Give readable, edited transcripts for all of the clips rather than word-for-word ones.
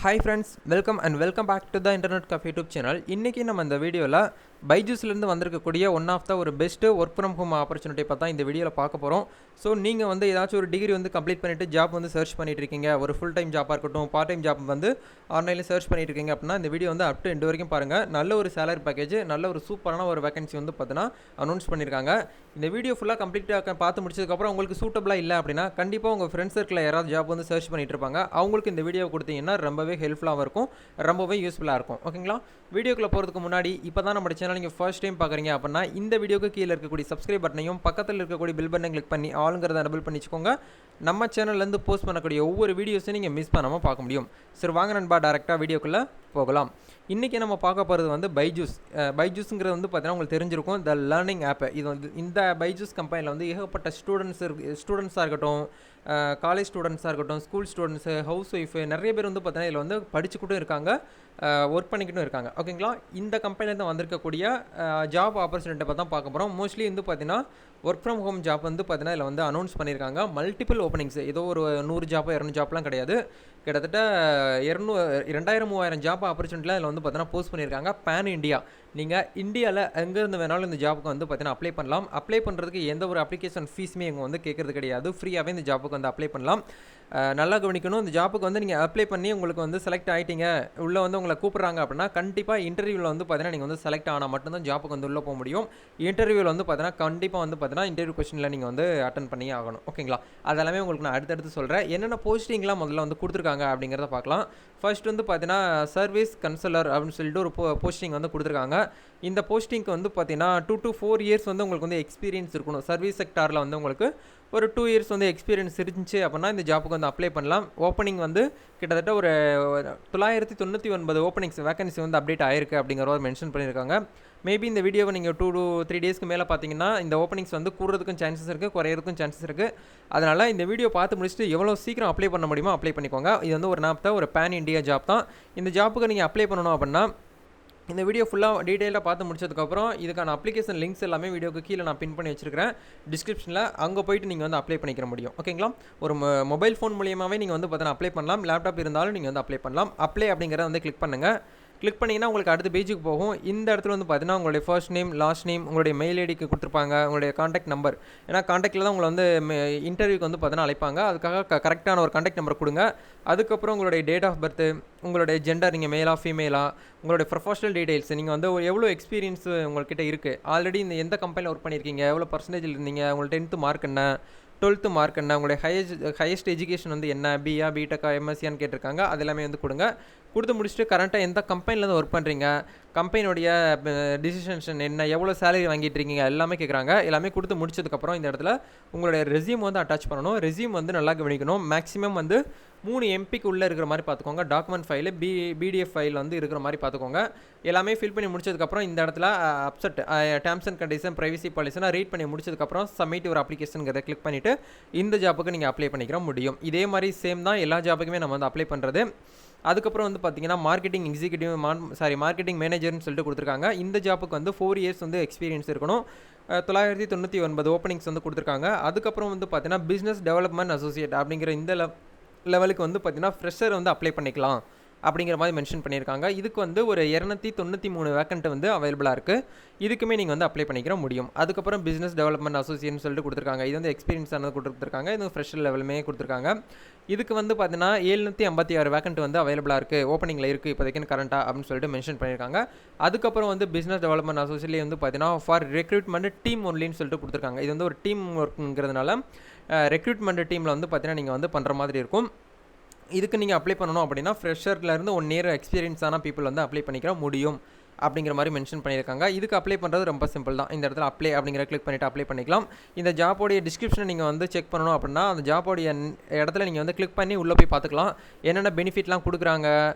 Hi friends, welcome back to the internet cafe YouTube channel. இன்றைக்கி நம்ம இந்த வீடியோவில் பைஜூஸ்லேருந்து வந்திருக்கக்கூடிய ஒன் ஆஃப் த ஒரு best work from home opportunity பார்த்தா இந்த வீடியோவில் பார்க்க போகிறோம். ஸோ நீங்கள் வந்து ஏதாச்சும் ஒரு டிகிரி வந்து கம்ப்ளீட் பண்ணிவிட்டு ஜாப் வந்து சர்ச் பண்ணிட்டு இருக்கீங்க, ஒரு ஃபுல் டைம் ஜாப்பாக இருக்கட்டும், பார்ட் டைம் ஜாப் வந்து ஆன்லைனில் சர்ச் பண்ணிட்டு இருக்கீங்க அப்படின்னா இந்த வீடியோ வந்து அப் டு எண்டு வரைக்கும் பாருங்கள். நல்ல ஒரு சேலரி பேக்கேஜ், நல்ல ஒரு சூப்பரான ஒரு வேகன்சி வந்து பார்த்தீங்கன்னா அனௌன்ஸ் பண்ணியிருக்காங்க. இந்த வீடியோ ஃபுல்லாக கம்ப்ளீட்டாக பார்த்து முடிச்சதுக்கப்புறம் உங்களுக்கு சூட்டபிளாக இல்லை அப்படின்னா கண்டிப்பாக உங்கள் ஃப்ரெண்ட்ஸ் சர்க்கிளில் யாராவது ஜாப் வந்து சர்ச் பண்ணிட்டு இருப்பாங்க, அவங்களுக்கு இந்த வீடியோ கொடுத்தீங்கன்னா ரொம்பவே ஹெல்ப்ஃபுல்லாக இருக்கும், ரொம்பவே யூஸ்ஃபுல்லாக இருக்கும். ஓகேங்களா? வீடியோக்குள்ளே போகிறதுக்கு முன்னாடி இப்போ தான் நம்ம சேனல் நீங்கள் ஃபர்ஸ்ட் டைம் பார்க்குறீங்க அப்படின்னா இந்த வீடியோக்கு கீழே இருக்கக்கூடிய சப்ஸ்கிரைப் பட்டனையும் பக்கத்தில் இருக்கக்கூடிய பில் பட்டனை கிளிக் பண்ணி ஆளுங்கிறத டபுள் பண்ணிச்சுக்கோங்க. நம்ம சேனல்லேருந்து போஸ்ட் பண்ணக்கூடிய ஒவ்வொரு வீடியோஸையும் நீங்கள் மிஸ் பண்ணாமல் பார்க்க முடியும். சரி, வாங்க நண்பா, டேரெக்டாக வீடியோக்குள்ளே போகலாம். இன்றைக்கி நம்ம பார்க்க போகிறது வந்து பைஜூஸுங்கிறது வந்து பார்த்தீங்கன்னா உங்களுக்கு தெரிஞ்சிருக்கும், த லேர்னிங் ஆப். இது வந்து இந்த பைஜூஸ் கம்பெனியில் வந்து ஏகப்பட்ட ஸ்டூடெண்ட்ஸாக இருக்கட்டும், காலேஜ் ஸ்டூடெண்ட்ஸாக இருக்கட்டும், ஸ்கூல் ஸ்டூடெண்ட்ஸு, ஹவுஸ் ஒய்ஃபு, நிறைய பேர் வந்து பார்த்தீங்கன்னா இதில் வந்து படிச்சுக்கிட்டும் இருக்காங்க, ஒர்க் பண்ணிக்கிட்டும் இருக்காங்க. ஓகேங்களா? இந்த கம்பெனிலேருந்து வந்திருக்கக்கூடிய ஜாப் ஆப்பர்ச்சுனிட்டி பார்த்தா பார்க்க போகிறோம். மோஸ்ட்லி வந்து பார்த்தீங்கன்னா ஒர்க் ஃப்ரம் ஹோம் ஜாப் வந்து பார்த்தீங்கன்னா இதில் வந்து அனௌன்ஸ் பண்ணியிருக்காங்க. மல்டிபிள் ஓப்பனிங்ஸ், ஏதோ ஒரு 100 ஜாப்போ 200 ஜாப்லாம் கிடையாது, கிட்டத்தட்ட 2000-3000 ஜாப் ஆப்பர்ச்சுனிட்டிலாம் இதில் வந்து பார்த்தீங்கன்னா போஸ்ட் பண்ணியிருக்காங்க. பேன் இண்டியா, நீங்கள் இந்தியாவில் எங்கேருந்து வேணாலும் இந்த ஜாப்புக்கு வந்து பார்த்தீங்கன்னா அப்ளை பண்ணலாம். அப்ளை பண்ணுறதுக்கு எந்த ஒரு அப்ளிகேஷன் ஃபீஸுமே இவங்க வந்து கேட்குறது கிடையாது, ஃப்ரீயாகவே இந்த ஜாப்புக்கு வந்து அப்ளை பண்ணலாம். நல்லா கவனிக்கணும், இந்த ஜாப்புக்கு வந்து நீங்கள் அப்ளை பண்ணி உங்களுக்கு வந்து செலக்ட் ஆகிட்டீங்க, உள்ளே வந்து உங்களை கூப்பிட்றாங்க அப்படின்னா கண்டிப்பாக இன்டர்வியூவில் வந்து பார்த்தீங்கன்னா நீங்கள் வந்து செலக்ட் ஆனால் மட்டும்தான் ஜாப்புக்கு வந்து உள்ளே போக முடியும். இன்டர்வியூவில் வந்து பார்த்தீங்கன்னா கண்டிப்பாக வந்து பார்த்தீங்கன்னா இன்டர்வியூ கொஸ்டினில் நீங்கள் வந்து அட்டன் பண்ணி ஆகணும். ஓகேங்களா? அதெல்லாமே உங்களுக்கு நான் அடுத்தடுத்து சொல்கிறேன். என்னென்ன போஸ்டிங்லாம் முதல்ல வந்து கொடுத்துருக்காங்க அப்படிங்கிறத பார்க்கலாம். ஃபர்ஸ்ட் வந்து பார்த்தீங்கன்னா சர்வீஸ் கன்சலர் அப்படின்னு சொல்லிட்டு ஒரு போஸ்டிங் வந்து கொடுத்துருக்காங்க. இந்த போஸ்டிங்க்கு வந்து பார்த்தீங்கன்னா 2 to 4 இயர்ஸ் வந்து உங்களுக்கு வந்து எக்ஸ்பீரியன்ஸ் இருக்கணும். சர்வீஸ் செக்டாரில் வந்து உங்களுக்கு ஒரு 2 இயர்ஸ் வந்து எக்ஸ்பீரியன்ஸ் இருந்துச்சு அப்படின்னா இந்த ஜாப்புக்கு வந்து அப்ளை பண்ணலாம். ஓப்பனிங் வந்து கிட்டத்தட்ட ஒரு 999 ஓப்பனிங்ஸ் வேகன்சி வந்து அப்டேட் ஆயிருக்கு அப்படிங்கிற ஒரு மென்ஷன் பண்ணியிருக்காங்க. மேபி இந்த வீடியோவை நீங்கள் 2 to 3 டேஸ்க்கு மேலே பார்த்தீங்கன்னா இந்த ஓப்பனிங்ஸ் வந்து கூடுறதுக்கும் சான்சஸ் இருக்குது, குறையிறதுக்கும் சான்சஸ் இருக்குது. அதனால் இந்த வீடியோ பார்த்து முடிச்சுட்டு எவ்வளோ சீக்கிரம் அப்ளை பண்ண முடியுமோ அப்ளை பண்ணிக்கோங்க. இது வந்து ஒரு பேன் இண்டியா ஜாப் தான். இந்த ஜாப்புக்கு நீங்கள் அப்ளை பண்ணணும் அப்படின்னா இந்த வீடியோ ஃபுல்லாக டீட்டெயிலாக பார்த்து முடிச்சதுக்கப்புறம் இதுக்கான அப்ளிகேஷன் லிங்க்ஸ் எல்லாமே வீடியோக்கு கீழே நான் பின் பண்ணி வச்சிருக்கிறேன் டிஸ்கிரிப்ஷனில், அங்கே போய்ட்டு நீங்கள் வந்து அப்ளை பண்ணிக்கிற முடியும். ஓகேங்களா? ஒரு மொபைல் ஃபோன் மூலியமாகவே நீங்கள் வந்து பார்த்தீங்கன்னா அப்ளை பண்ணலாம், லேப்டாப் இருந்தாலும் நீங்கள் வந்து அப்ளை பண்ணலாம். அப்ளை அப்படிங்கிறத வந்து கிளிக் பண்ணுங்கள். கிளிக் பண்ணிங்கன்னா உங்களுக்கு அடுத்த பேஜுக்கு போகும். இந்த இடத்துல வந்து பார்த்தீங்கன்னா உங்களுடைய ஃபர்ஸ்ட் நேம், லாஸ்ட் நேம், உங்களுடைய மெயில் ஐடிக்கு கொடுத்துருப்பாங்க, உங்களுடைய காண்டாக்ட் நம்பர். ஏன்னா காண்டாக்டில் தான் உங்களை வந்து இன்டர்வியூக்கு வந்து பார்த்தீங்கன்னா அழைப்பாங்க, அதுக்காக கரெக்டான ஒரு காண்டாக்ட் நம்பர் கொடுங்க. அதுக்கப்புறம் உங்களுடைய டேட் ஆஃப் பர்த்து, உங்களுடைய ஜெண்டர், நீங்கள் மேலா ஃபீமேலா, உங்களுடைய ப்ரொஃபஷனல் டீடைல்ஸ், நீங்கள் வந்து எவ்வளோ எக்ஸ்பீரியன்ஸ் உங்கள்கிட்ட இருக்குது, ஆல்ரெடி இந்த எந்த கம்பெனியில் ஒர்க் பண்ணியிருக்கீங்க, எவ்வளோ பர்சன்டேஜில் இருந்தீங்க, உங்களுக்கு 10th மார்க் என்ன, 12th மார்க் என்ன, உங்களுடைய ஹையஸ்ட் எஜுகேஷன் வந்து என்ன, பிஆ, பிடெக்கா, எம்எஸ்சியான்னு கேட்டிருக்காங்க. அது எல்லாமே வந்து கொடுங்க. கொடுத்து முடிச்சுட்டு கரண்ட்டாக எந்த கம்பெனிலேருந்து ஒர்க் பண்ணுறீங்க, கம்பெனியோடைய டிசிஷன்ஸ் என்ன, எவ்வளோ சேலரி வாங்கிட்டு இருக்கீங்க எல்லாமே கேட்குறாங்க. எல்லாமே கொடுத்து முடிச்சதுக்கப்புறம் இந்த இடத்துல உங்களுடைய ரெஸ்யூம் வந்து அட்டாச் பண்ணணும். ரெஸ்யூம் வந்து நல்லா கவனிக்கணும். மேக்ஸிமம் வந்து 3 MPக்கு உள்ளே இருக்கிற மாதிரி பார்த்துக்கோங்க. டாக்குமெண்ட் ஃபைலு, பிடிஎஃப் ஃபைல் வந்து இருக்கிற மாதிரி பார்த்துக்கோங்க. எல்லாமே ஃபில் பண்ணி முடிச்சதுக்கப்புறம் இந்த இடத்துல டேர்ம்ஸ் அண்ட் கண்டிஷன், ப்ரைவசி பாலிசினா ரீட் பண்ணி முடிச்சதுக்கப்புறம் சப்மிட் ஒரு அப்ளிகேஷனுங்கிறத கிளிக் பண்ணிவிட்டு இந்த ஜாப்புக்கு நீங்கள் அப்ளை பண்ணிக்கிற முடியும். இதே மாதிரி சேம் தான் எல்லா ஜாப்புக்குமே நம்ம வந்து அப்ளை பண்ணுறது. அதுக்கப்புறம் வந்து பார்த்தீங்கன்னா மார்க்கெட்டிங் மேனேஜர்னு சொல்லிட்டு கொடுத்துருக்காங்க. இந்த ஜாப்புக்கு வந்து 4 இயர்ஸ் வந்து எக்ஸ்பீரியன்ஸ் இருக்கணும். 999 ஓப்பனிங்ஸ் வந்து கொடுத்துருக்காங்க. அதுக்கப்புறம் வந்து பார்த்தீங்கன்னா பிஸ்னஸ் டெவலப்மெண்ட் அசோசியேட் அப்படிங்கிற இந்த லெவலுக்கு வந்து பார்த்தீங்கன்னா ஃப்ரெஷர் வந்து அப்ளை பண்ணிக்கலாம் அப்படிங்கிற மாதிரி மென்ஷன் பண்ணியிருக்காங்க. இதுக்கு வந்து ஒரு 293 வேக்கண்ட் வந்து அவைலபிளாக இருக்குது. இதுக்குமே நீங்கள் வந்து அப்ளை பண்ணிக்கிற முடியும். அதுக்கப்புறம் பிஸ்னஸ் டெவலப்மெண்ட் அசோசியேட்னு சொல்லிட்டு கொடுத்துருக்காங்க. இது வந்து எக்ஸ்பீரியன்ஸ் ஆனது கொடுத்துருக்காங்க. இது ஃப்ரெஷர் லெவலுமே கொடுத்துருக்காங்க. இதுக்கு வந்து பார்த்தீங்கன்னா 756 வேக்கண்ட் வந்து அவைலபிளாக இருக்குது, ஓப்பனிங்கில் இருக்குது இப்போதைக்கு கரண்ட்டாக அப்படின்னு சொல்லிட்டு மென்ஷன் பண்ணியிருக்காங்க. அதுக்கப்புறம் வந்து பிஸ்னஸ் டெவலப்மெண்ட் அசோசியேட்லேயே வந்து பார்த்தீங்கன்னா ஃபார் ரெக்ரூட்மெண்ட் டீம் ஒன்லின்னு சொல்லிட்டு கொடுத்துருக்காங்க. இது வந்து ஒரு டீம் ஒர்க்குங்கிறதுனால ரெக்ரூட்மெண்ட் டீமில் வந்து பார்த்தீங்கன்னா நீங்கள் வந்து பண்ணுற மாதிரி இருக்கும். இதுக்கு நீங்கள் அப்ளை பண்ணணும் அப்படின்னா ஃப்ரெஷர்லேருந்து 1 இயர் எக்ஸ்பீரியன்ஸான பீப்புள் வந்து அப்ளை பண்ணிக்கிற முடியும் அப்படிங்கிற மாதிரி மென்ஷன் பண்ணியிருக்காங்க. இதுக்கு அப்ளை பண்ணுறது ரொம்ப சிம்பிள் தான். இந்த இடத்துல அப்ளை அப்படிங்கிற கிளிக் பண்ணிவிட்டு அப்ளை பண்ணிக்கலாம். இந்த ஜாப்போடைய டிஸ்கிரிப்ஷனை நீங்கள் வந்து செக் பண்ணணும் அப்படின்னா அந்த ஜாப்போடைய இடத்துல நீங்கள் வந்து கிளிக் பண்ணி உள்ளே போய் பார்த்துக்கலாம். என்னென்ன பெனிஃபிட்லாம் கொடுக்குறாங்க,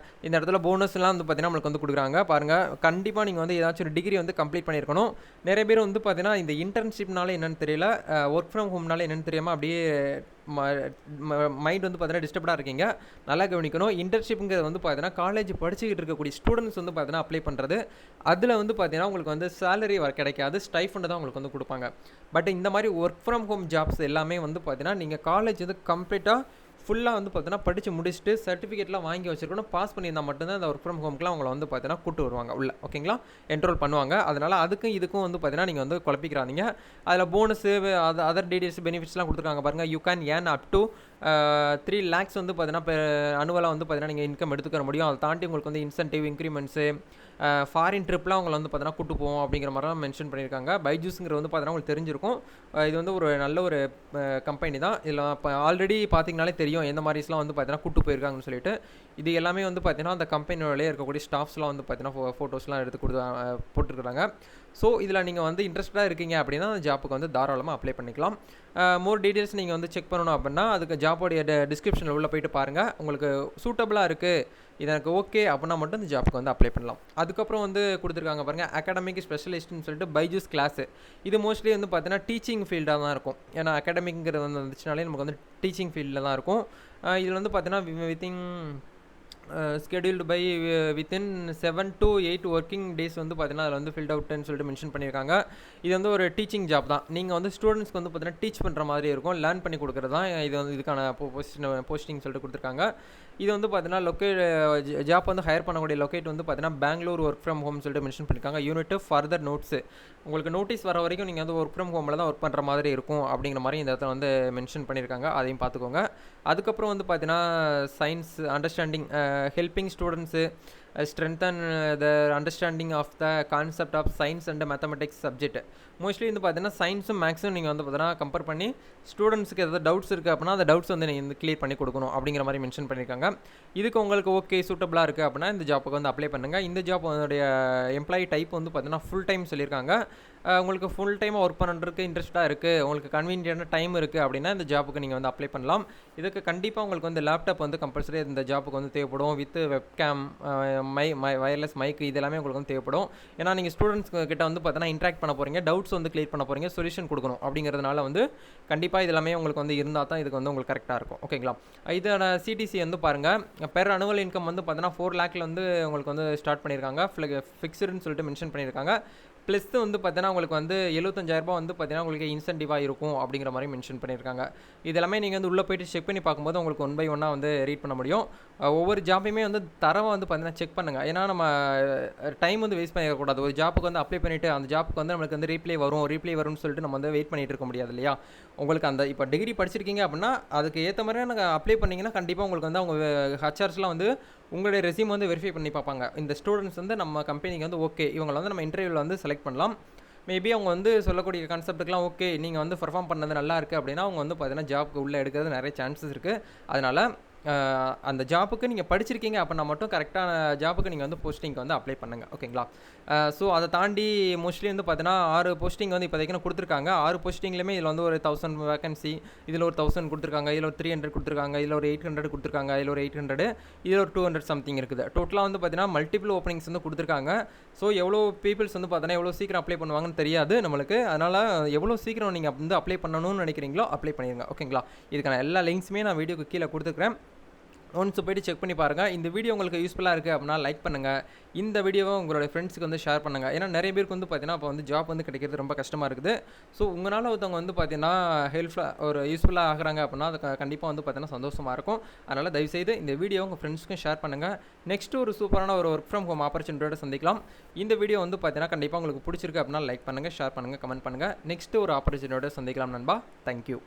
இந்த இடத்துல போனஸ்லாம் வந்து பார்த்தீங்கன்னா நம்மளுக்கு வந்து கொடுக்குறாங்க. பாருங்கள், கண்டிப்பாக நீங்கள் வந்து ஏதாச்சும் ஒரு டிகிரி வந்து கம்ப்ளீட் பண்ணியிருக்கணும். நிறைய பேர் வந்து பார்த்தீங்கன்னா இந்த இன்டர்ன்ஷிப்னால என்னென்னு தெரியல, ஒர்க் ஃப்ரம் ஹோம்னால என்னென்னு தெரியாமல் அப்படியே மைண்ட் வந்து பார்த்தீங்கன்னா டிஸ்டர்ப்டாக இருக்கீங்க. நல்லா கவனிக்கணும். இன்டர்ன்ஷிப்புங்கிறது வந்து பார்த்தீங்கன்னா காலேஜ் படிச்சுக்கிட்டு இருக்கக்கூடிய ஸ்டூடெண்ட்ஸ் வந்து பார்த்தீங்கன்னா அப்ளை பண்ணுறது. அதில் வந்து பார்த்தீங்கன்னா உங்களுக்கு வந்து சேலரி கிடைக்காது, ஸ்டைஃபண்ட் தான் உங்களுக்கு வந்து கொடுப்பாங்க. பட் இந்த மாதிரி ஒர்க் ஃப்ரம் ஹோம் ஜாப்ஸ் எல்லாமே வந்து பார்த்தீங்கன்னா நீங்கள் காலேஜ் வந்து கம்ப்ளீட்டாக ஃபுல்லாக வந்து பார்த்தீங்கன்னா படித்து முடிச்சுட்டு சர்டிஃபிகேட்லாம் வாங்கி வச்சிருக்கணும். பாஸ் பண்ணியிருந்தால் மட்டும்தான் அந்த ஒர்க் ஃப்ரம் ஹோம்க்குலாம் அவங்கள வந்து பார்த்தீங்கன்னா கூட்டு வருவாங்க உள்ள. ஓகேங்களா, என்ரோல் பண்ணுவாங்க. அதனால் அதுக்கும் இதுக்கும் வந்து பார்த்தீங்கன்னா நீங்கள் வந்து குழப்பிக்கிறாதீங்க. அதில் போனஸு அதர் டீடைல்ஸ் பெனிஃபிட்ஸ்லாம் கொடுத்துருக்காங்க பாருங்கள். You can earn up to 3 lakhs வந்து பார்த்தீங்கன்னா இப்போ அனுவலாக வந்து பார்த்தீங்கன்னா நீங்கள் இன்கம் எடுத்துக்க முடியும். அதை தாண்டி உங்களுக்கு வந்து இன்சென்டிவ் இன்க்ரிமெண்ட்ஸு ஃபாரின் ட்ரிப்லாம் அவங்கள வந்து பார்த்தீங்கன்னா கூட்டு போவோம் அப்படிங்கிற மாதிரிலாம் மென்ஷன் பண்ணியிருக்காங்க. பைஜூஸுங்கிறது வந்து பார்த்தீங்கன்னா உங்களுக்கு தெரிஞ்சிருக்கும். இது வந்து ஒரு நல்ல ஒரு கம்பெனி தான். இதில் இப்போ ஆல்ரெடி பார்த்தீங்கனாலே தெரியும் எந்த மாதிரிஸ்லாம் வந்து பார்த்தீங்கன்னா கூட்டு போயிருக்காங்கன்னு சொல்லிட்டு. இது எல்லாமே வந்து பார்த்தீங்கன்னா அந்த கம்பெனியோடய இருக்கக்கூடிய ஸ்டாஃப்ஸ்லாம் வந்து பார்த்தீங்கன்னா ஃபோட்டோஸ்லாம் எடுத்து போட்டுருக்குறாங்க. ஸோ இதில் நீங்கள் வந்து இன்ட்ரெஸ்ட்டாக இருக்கீங்க அப்படின்னா அந்த ஜாப்புக்கு வந்து தாராளமாக அப்ளை பண்ணிக்கலாம். மோர் டீட்டெயில்ஸ் நீங்கள் வந்து செக் பண்ணணும் அப்படின்னா அதுக்கு ஜாப்போடைய டிஸ்கிரிப்ஷனில் உள்ளே போயிட்டு பாருங்கள். உங்களுக்கு சூட்டபுளாக இருக்குது, இது எனக்கு ஓகே அப்படின்னா மட்டும் இந்த ஜாப்புக்கு வந்து அப்ளை பண்ணலாம். அதுக்கப்புறம் வந்து கொடுத்துருக்காங்க பாருங்கள், அகாடமிக் ஸ்பெஷலிஸ்ட்னு சொல்லிட்டு பைஜூஸ் கிளாஸு. இது மோஸ்ட்லி வந்து பார்த்தீங்கன்னா டீச்சிங் ஃபீல்டாக தான் இருக்கும். ஏன்னா அகாடமிக்ங்கிறது வந்து வந்துச்சுனாலே நமக்கு வந்து டீச்சிங் ஃபீல்டில் தான் இருக்கும். இதில் வந்து பார்த்தீங்கன்னா within scheduled by within 7 to 8 working days வந்து பார்த்தீங்கன்னா அதில் வந்து ஃபில்ட் அவுட்னு சொல்லிட்டு மென்ஷன் பண்ணியிருக்காங்க. இது வந்து ஒரு டீச்சிங் ஜாப் தான். நீங்கள் வந்து ஸ்டூடெண்ட்ஸ்க்கு வந்து பார்த்தீங்கன்னா டீச் பண்ணுற மாதிரி இருக்கும், லேர்ன் பண்ணி கொடுக்குறது தான் இது வந்து இதுக்கான போஸ்டிங் சொல்லிட்டு கொடுத்துருக்காங்க. இது வந்து பார்த்தீங்கன்னா ஜாப் வந்து ஹையர் பண்ணக்கூடிய லொக்கேட் வந்து பார்த்தீங்கன்னா பெங்களூர் ஒர்க் ஃப்ரம் ஹோம் சொல்லிட்டு மென்ஷன் பண்ணியிருக்காங்க. யூனிட் ஃபர்தர் நோட்ஸு, உங்களுக்கு நோட்டீஸ் வர வரைக்கும் நீங்கள் வந்து ஒர்க் ஃப்ரம் ஹோமில் தான் ஒர்க் பண்ணுற மாதிரி இருக்கும் அப்படிங்கிற மாதிரி இந்த இடத்துல வந்து மென்ஷன் பண்ணியிருக்காங்க. அதையும் பார்த்துக்கோங்க. அதுக்கப்புறம் வந்து பார்த்தீங்கன்னா science understanding, helping students strengthen the understanding of the concept of science and mathematics subject. Mostly வந்து பார்த்தீங்கன்னா சயின்ஸும் மேக்ஸும் நீங்கள் வந்து பார்த்தீங்கன்னா கம்பேர் பண்ணி ஸ்டூடெண்ட்ஸுக்கு ஏதாவது டவுட்ஸ் இருக்குது அப்படின்னா அந்த டவுட்ஸ் வந்து நீங்கள் வந்து கிளியர் பண்ணி கொடுக்கணும் அப்படிங்கிற மாதிரி மென்ஷன் பண்ணியிருக்காங்க. இதுக்கு உங்களுக்கு ஓகே சூட்டபுளாக இருக்குது அப்படின்னா இந்த ஜாப்புக்கு வந்து அப்ளை பண்ணுங்கள். இந்த ஜாப் அதோடைய எம்ப்ளாயி டைப் வந்து பார்த்தீங்கன்னா ஃபுல் டைம் சொல்லியிருக்காங்க. உங்களுக்கு ஃபுல் டைமாக ஒர்க் பண்ணுறதுக்கு இன்ட்ரெஸ்ட்டாக இருக்குது, உங்களுக்கு கன்வீனியன்ட்டான டைம் இருக்குது அப்படின்னா இந்த ஜாப்புக்கு நீங்கள் வந்து அப்ளை பண்ணலாம். இதுக்கு கண்டிப்பாக உங்களுக்கு வந்து லேப்டாப் வந்து கம்பல்சரி இந்த ஜாப்புக்கு வந்து தேவைப்படும். வித் வெப்கேம், வயர்லெஸ் மைக் இது எல்லாமே உங்களுக்கு வந்து தேவைப்படும். ஏன்னா நீங்கள் ஸ்டூடெண்ட்ஸ் கிட்ட வந்து பார்த்தீங்கன்னா இன்ட்ராக்ட் பண்ண போகிறீங்க, டவுட்ஸ் வந்து கிளியர் பண்ண போகிறீங்க, சொல்யூஷன் கொடுக்கணும். அப்படிங்கிறதுனால வந்து கண்டிப்பாக இது எல்லாமே உங்களுக்கு வந்து இருந்தால் தான் இதுக்கு வந்து உங்களுக்கு கரெக்டாக இருக்கும். ஓகேங்களா, இதோட சிடிசி வந்து பாருங்கள், பெர் அனுவல் இன்கம் வந்து பார்த்தீங்கன்னா 4 lakh வந்து உங்களுக்கு வந்து ஸ்டார்ட் பண்ணியிருக்காங்க. ஃபிக்ஸ்டுன்னு சொல்லிட்டு மென்ஷன் பண்ணியிருக்காங்க. ப்ளஸ் வந்து பார்த்தீங்கன்னா உங்களுக்கு வந்து 75,000 வந்து பார்த்தீங்கன்னா உங்களுக்கு இன்சென்டிவாக இருக்கும் அப்படிங்கிற மாதிரி மென்ஷன் பண்ணியிருக்காங்க. இதெல்லாமே நீங்கள் வந்து உள்ளே போய்ட்டு செக் பண்ணி பார்க்கும்போது உங்களுக்கு 1 by 1 வந்து ரீட் பண்ண முடியும். ஒவ்வொரு ஜாப்பையுமே வந்து தரவை வந்து பார்த்தீங்கன்னா செக் பண்ணுங்கள். ஏன்னா நம்ம டைம் வந்து வேஸ்ட் பண்ணிடக்கூடாது. ஒரு ஜாப்புக்கு வந்து அப்ளை பண்ணிவிட்டு அந்த ஜாப்புக்கு வந்து நம்மளுக்கு வந்து ரீப்ளே வரும்னு சொல்லிட்டு நம்ம வந்து வெயிட் பண்ணிகிட்டு இருக்க முடியாது இல்லையா. உங்களுக்கு அந்த இப்போ டிகிரி படிச்சிருக்கீங்க அப்படின்னா அதுக்கு ஏற்ற மாதிரி நாங்கள் அப்ளை பண்ணிங்கன்னா கண்டிப்பாக உங்களுக்கு வந்து அவங்க ஹச்ஆர்ஸ்லாம் வந்து உங்களுடைய ரெஸ்யூம் வந்து வெரிஃபை பண்ணி பார்ப்பாங்க. இந்த ஸ்டூடெண்ட்ஸ் வந்து நம்ம கம்பெனிக்கு வந்து ஓகே, இவங்களை வந்து நம்ம இன்டர்வியூவில் வந்து செலக்ட் பண்ணலாம். மேபி அவங்க வந்து சொல்லக்கூடிய கான்செப்ட்டுக்கெலாம் ஓகே, நீங்கள் வந்து பர்ஃபார்ம் பண்ணது நல்லா இருக்குது அப்படின்னா அவங்க வந்து பார்த்தீங்கன்னா ஜாப்புக்கு உள்ளே எடுக்கிறது நிறைய சான்சஸ் இருக்குது. அதனால் அந்த ஜாப்புக்கு நீங்கள் படிச்சிருக்கீங்க அப்படின்னா மட்டும் கரெக்டான ஜாப்புக்கு நீங்கள் வந்து போஸ்டிங்க்கு வந்து அப்ளை பண்ணுங்கள். ஓகேங்களா, ஸோ அதை தாண்டி மோஸ்ட்லி வந்து பார்த்தீங்கன்னா 6 போஸ்டிங் வந்து இப்போதைக்கு கொடுத்துருக்காங்க. 6 போஸ்டிங்லேயுமே இதில் வந்து ஒரு 1000 வேகன்சி, இதில் ஒரு 1000 கொடுத்துருக்காங்க, இதில் ஒரு 300 கொடுத்துருக்காங்க, இதில் ஒரு 800 கொடுத்துருக்காங்க, இதில் ஒரு 800, இதில் ஒரு 200 சம்திங் இருக்குது. டோட்டலாக வந்து பார்த்தீங்கன்னா மல்டிபிள் ஓப்பனிங்ஸ் வந்து கொடுத்துருக்காங்க. ஸோ எவ்வளோ பீப்புள்ஸ் வந்து பார்த்தீங்கன்னா எவ்வளோ சீக்கிரம் அப்ளை பண்ணுவாங்கன்னு தெரியாது நம்மளுக்கு. அதனால் எவ்வளோ சீக்கிரம் நீங்கள் வந்து அப்ளை பண்ணணும்னு நினைக்கிறீங்களோ அப்ளை பண்ணிடுங்க. ஓகேங்களா, இதுக்கான எல்லா லிங்க்ஸுமே நான் வீடியோக்கு கீழே கொடுத்துருக்கேன். ஒன்ஸ் போய்ட்டு செக் பண்ணி பாருங்கள். இந்த வீடியோ உங்களுக்கு யூஸ்ஃபுல்லாக இருக்குது அப்படின்னா லைக் பண்ணுங்கள். இந்த வீடியோவை உங்களுடைய ஃப்ரெண்ட்ஸுக்கு வந்து ஷேர் பண்ணுங்கள். ஏன்னா நிறைய பேருக்கு வந்து பார்த்தீங்கன்னா இப்போ வந்து ஜாப் வந்து கிடைக்கிறது ரொம்ப கஷ்டமாக இருக்குது. ஸோ உங்களால் ஒருத்தவங்க வந்து பார்த்தீங்கன்னா ஹெல்ப்ஃபுல்லாக ஒரு யூஸ்ஃபுல்லாக ஆகிறாங்க அப்படின்னா அது கண்டிப்பாக வந்து பார்த்தீங்கன்னா சந்தோஷமாக இருக்கும். அதனால் தயவுசெய்து இந்த வீடியோ உங்கள் ஃப்ரெண்ட்ஸ்க்கும் ஷேர் பண்ணுங்கள். நெக்ஸ்ட்டு ஒரு சூப்பரான ஒரு ஒர்க் ஃப்ரம் ஹோம் ஆப்பர்ச்சுனிட்டியோட சந்திக்கலாம். இந்த வீடியோ வந்து பார்த்தீங்கன்னா கண்டிப்பாக உங்களுக்கு பிடிச்சிருக்கு அப்படின்னா லைக் பண்ணுங்கள், ஷேர் பண்ணுங்கள், கமெண்ட் பண்ணுங்கள். நெக்ஸ்ட்டு ஒரு ஆப்பர்ச்சுனிட்டியோட சந்திக்கலாம் நண்பா. தேங்க்யூ.